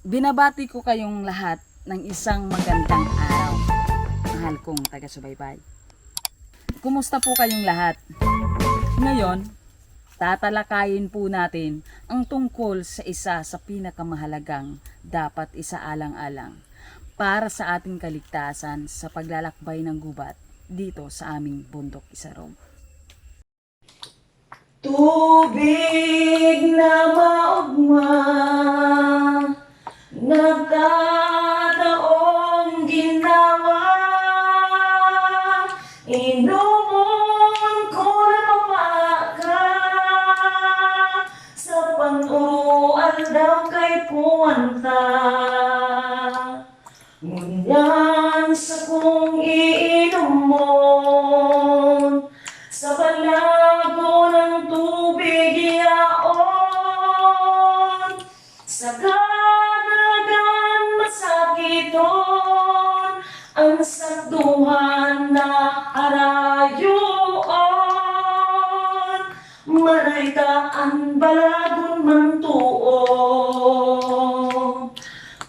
Binabati ko kayong lahat ng isang magandang araw, mahal kong taga-subaybay. Kumusta po kayong lahat? Ngayon, tatalakayin po natin ang tungkol sa isa sa pinakamahalagang dapat isaalang-alang para sa ating kaligtasan sa paglalakbay ng gubat dito sa aming bundok Isarog. Tubig na maugma, nagkataong ginawa, inumun ko na mapaka, sa panuruan daw kay puwanta. Ngunyan sa kong iinom mo, sa balago ng tubig iyaon, sa kadalagan masakiton, ang sakduhan na harayoon, maraytaan balagon man tuon.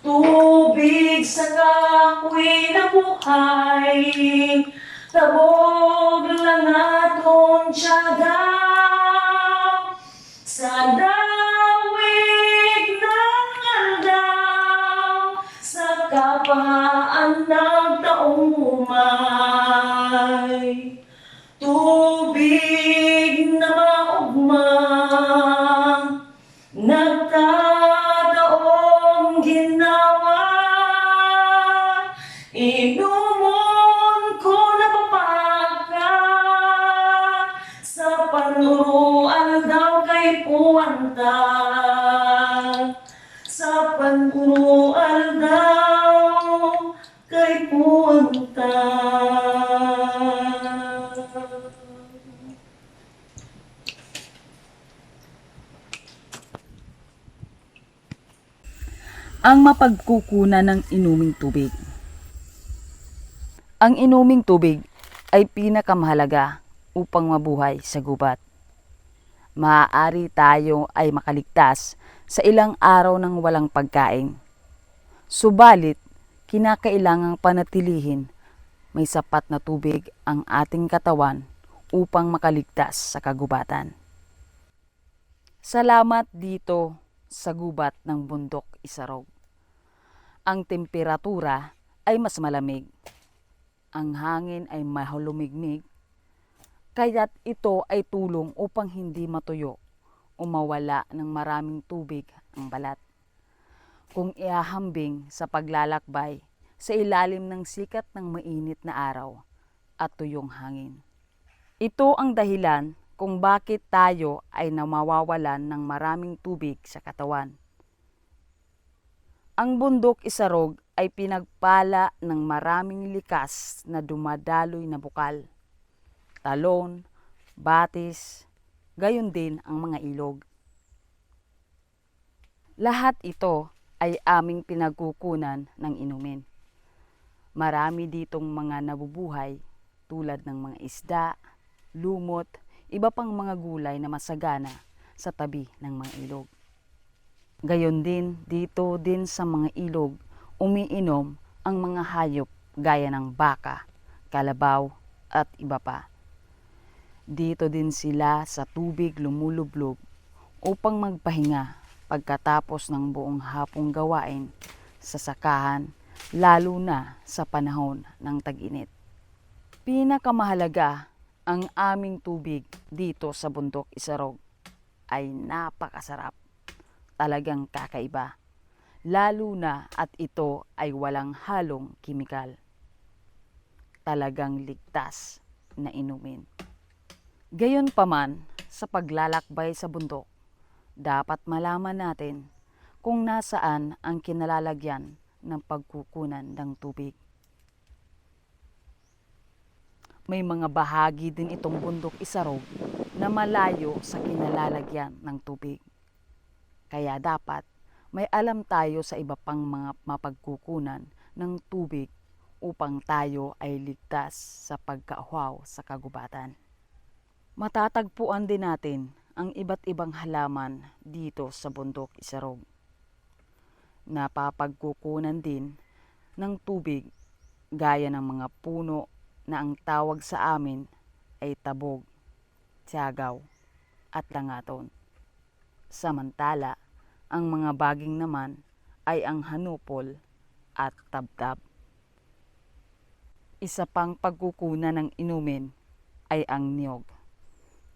Tubig sa kakoy na buhay, tabog lang aton tiyaga, sa dawig ng aldaw, sa kapaan ng taong umay. Tubig na maugma, nagkataong ginawa, inumon ko na papaka, sa panuruan daw kay puwanta, sa panuruan daw kay puwanta. Ang mapagkukunan ng inuming tubig. Ang inuming tubig ay pinakamahalaga upang mabuhay sa gubat. Maaari tayo ay makaligtas sa ilang araw ng walang pagkain. Subalit, kinakailangang panatilihin may sapat na tubig ang ating katawan upang makaligtas sa kagubatan. Salamat dito sa gubat ng bundok Isarog. Ang temperatura ay mas malamig. Ang hangin ay mahulumigmig, kaya't ito ay tulong upang hindi matuyo o mawala ng maraming tubig ang balat. Kung ihahambing sa paglalakbay sa ilalim ng sikat ng mainit na araw at tuyong hangin. Ito ang dahilan kung bakit tayo ay namawawalan ng maraming tubig sa katawan. Ang bundok Isarog ay pinagpala ng maraming likas na dumadaloy na bukal, talon, batis, gayon din ang mga ilog. Lahat ito ay aming pinagkukunan ng inumin. Marami ditong mga nabubuhay tulad ng mga isda, lumot, iba pang mga gulay na masagana sa tabi ng mga ilog. Gayon din dito din sa mga ilog umiinom ang mga hayop gaya ng baka, kalabaw at iba pa. Dito din sila sa tubig lumulublog upang magpahinga pagkatapos ng buong hapong gawain sa sakahan, lalo na sa panahon ng tag-init. Pinakamahalaga, ang aming tubig dito sa bundok Isarog ay napakasarap. Talagang kakaiba, lalo na at ito ay walang halong kimikal. Talagang ligtas na inumin. Gayunpaman, sa paglalakbay sa bundok, dapat malaman natin kung nasaan ang kinalalagyan ng pagkukunan ng tubig. May mga bahagi din itong bundok Isarog na malayo sa kinalalagyan ng tubig. Kaya dapat may alam tayo sa iba pang mga mapagkukunan ng tubig upang tayo ay ligtas sa pagkauhaw sa kagubatan. Matatagpuan din natin ang iba't ibang halaman dito sa bundok Isarog. napapagkukunan din ng tubig gaya ng mga puno na ang tawag sa amin ay tabog, tiyagaw at langaton. Samantala, ang mga baging naman ay ang hanupol at tabtab. Isa pang pagkukunan ng inumin ay ang niyog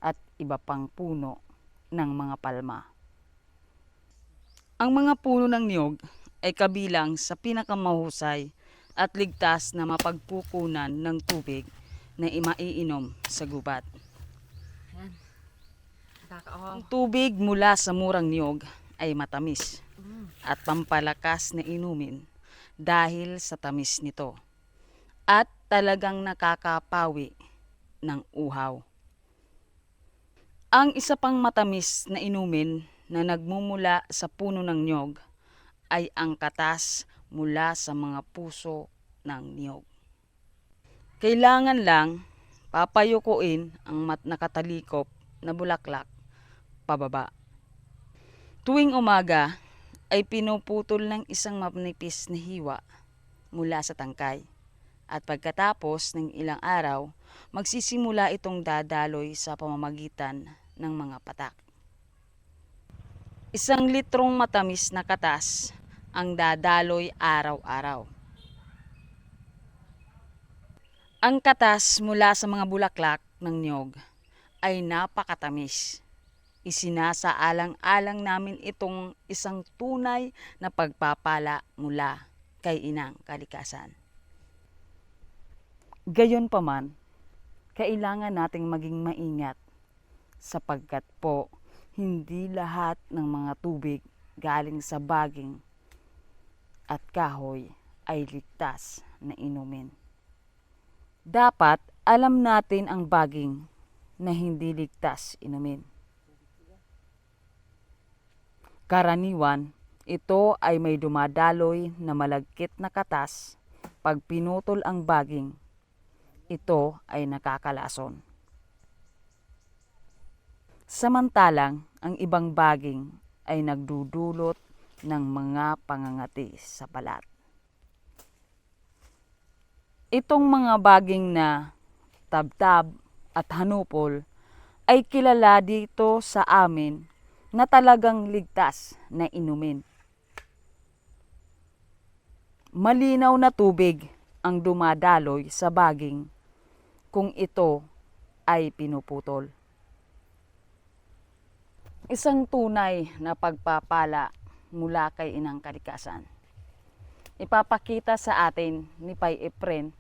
at iba pang puno ng mga palma. Ang mga puno ng niyog ay kabilang sa pinakamahusay at ligtas na mapagkukunan ng tubig na maiinom sa gubat. Ang tubig mula sa murang niyog ay matamis at pampalakas na inumin dahil sa tamis nito at talagang nakakapawi ng uhaw. Ang isa pang matamis na inumin na nagmumula sa puno ng niyog ay ang katas mula sa mga puso ng niyog. Kailangan lang papayukuin ang nakatalikop na bulaklak pababa. Tuwing umaga ay pinuputol ng isang manipis na hiwa mula sa tangkay. At pagkatapos ng ilang araw, magsisimula itong dadaloy sa pamamagitan ng mga patak. 1 litrong matamis na katas ang dadaloy araw-araw. Ang katas mula sa mga bulaklak ng niyog ay napakatamis. Isinasaalang-alang namin itong isang tunay na pagpapala mula kay Inang Kalikasan. Gayunpaman, kailangan nating maging maingat sapagkat po hindi lahat ng mga tubig galing sa baging at kahoy ay ligtas na inumin. Dapat alam natin ang baging na hindi ligtas inumin. Karaniwan, ito ay may dumadaloy na malagkit na katas. Pag pinutol ang baging, ito ay nakakalason. Samantalang, ang ibang baging ay nagdudulot ng mga pangangati sa balat. Itong mga baging na tabtab at hanupol ay kilala dito sa amin na talagang ligtas na inumin. Malinaw na tubig ang dumadaloy sa baging kung ito ay pinuputol. Isang tunay na pagpapala mula kay Inang Kalikasan. Ipapakita sa atin ni Pai Efren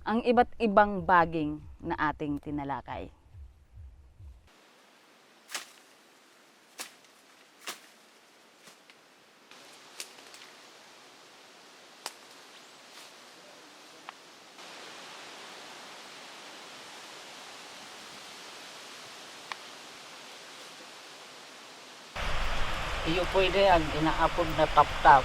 ang iba't ibang baging na ating tinalakay. Iyo pwede ang inaapod na tap-tap.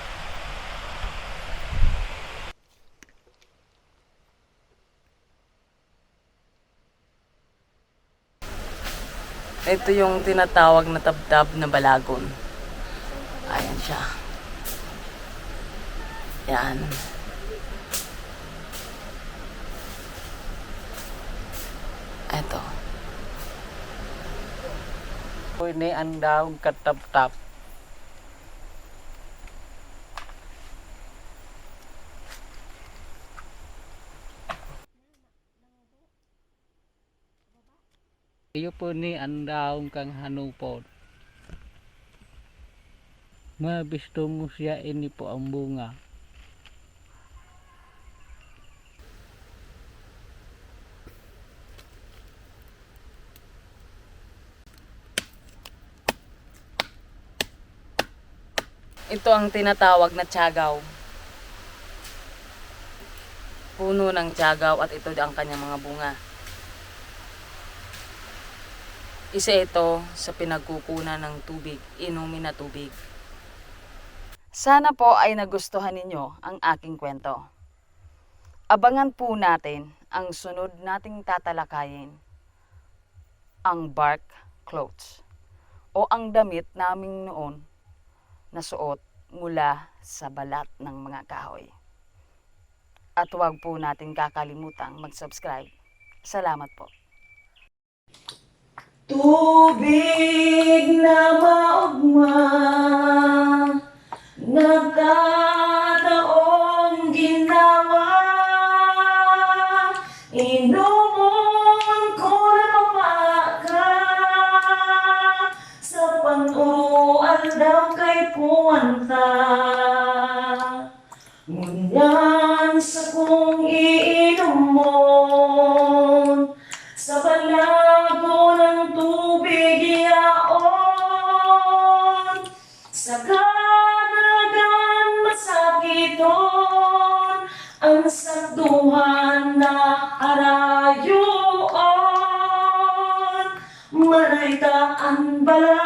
Ito yung tinatawag na tabtab na balagon. Ayan siya. Yan. Ito. Pwede ang daw katap-tap. Iyo po ni ang daong kang hanupon. Mabisto mo siya ini po ang bunga. Ito ang tinatawag na tiyagaw. Puno ng tiyagaw at ito ang kanyang mga bunga. Isa ito sa pinagkukunan ng tubig, inumin na tubig. Sana po ay nagustuhan ninyo ang aking kwento. Abangan po natin ang sunod nating tatalakayin, ang bark clothes o ang damit naming noon na suot mula sa balat ng mga kahoy. At huwag po natin kakalimutang mag-subscribe. Salamat po. Tubig na maugma, nagkataong ginawa, inumon ko na mapaka, sa panuruan daw kay puwanta. Ngunyan sa kong iinomon, sa balago ng tubig yaon, sa karagatan masakiton, ang sakduhan na harayoon, maraytaan bala